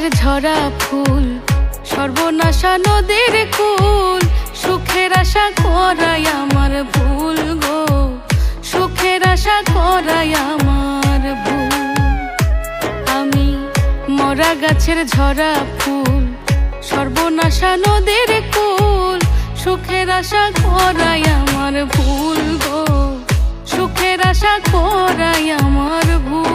গাছের ঝরা ফুল, সর্বনাশা নদীর কুল। সুখের আশা করাই আমার ভুল গো, সুখের আশা করাই আমার ভুল। আমি মরা গাছের ঝরা ফুল, সর্বনাশা নদীর কুল। সুখের আশা করাই আমার ভুল গো, সুখের আশা করাই আমার ভুল।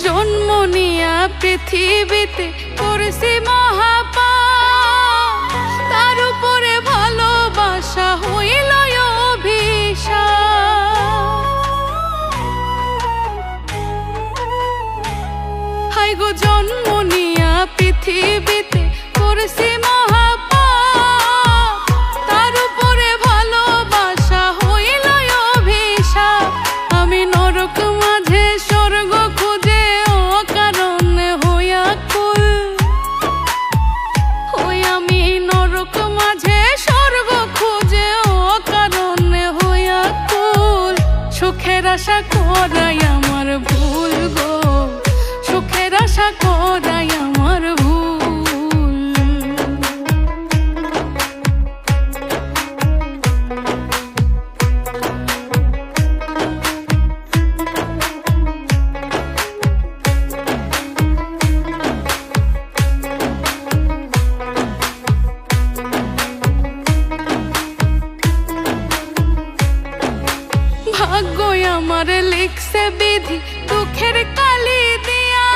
জন্ম নিয়া পৃথিবীতে করেছি মহাপাপ, তার উপরে ভালোবাসা হইল অভিশাপ। হাই গো জন্ম নিয়া পৃথিবীতে করেছি মহাপাপ, তার উপরে ভালোবাসা হইল অভিশাপ। আমি নরক মাঝে স্বর্গ খুঁজে অকারণে হইয়া কুল, ওই আমি নরক মাঝে স্বর্গ খুঁজে অকারণে হইয়া কুল। সুখের আশা করাই আমার ভুল গো, সুখের আশা করাই আমার ভুল। ভাগ্য আমার লিখছে বিধি দুঃখের কালি দিয়া,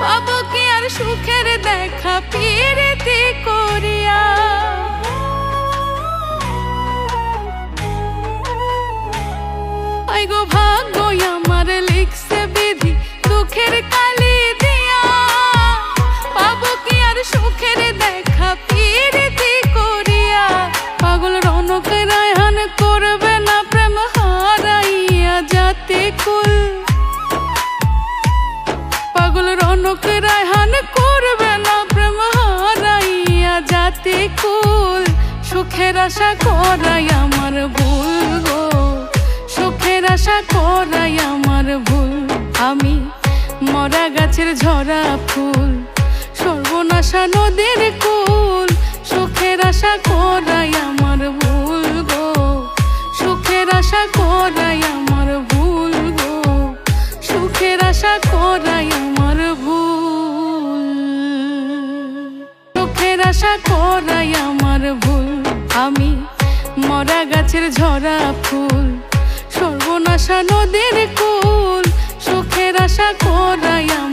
পাবো কি আর সুখের দেখা প্রীতি করিয়া। আই গো ভাগ্য আমার লিখছে বিধি দুঃখের কালি দিয়া, পাবো কি আর সুখের দেখা প্রীতি করিয়া। পাগল রনক রায়হান করবে না প্রেম হারাইয়া জাতি কুল, পাগল রনক রায়হান করবে না প্রেম হারাইয়া জাতি কুল। সুখের আশা করাই আমার ভুল গো, সুখের আশা করাই আমার ভুল। আমি মরা গাছের ঝরা ফুল, সর্বনাশা নদীর কুল। সুখের আশা করাই আমার ভুল গো, সুখের আশা করাই আমার ভুল গো, সুখের আশা করাই আমার ভুল, সুখের আশা করাই আমার ভুল। আমি মরা গাছের ঝরা ফুল, সর্বনাশা নদীর কুল। সুখের আশা করাই আমার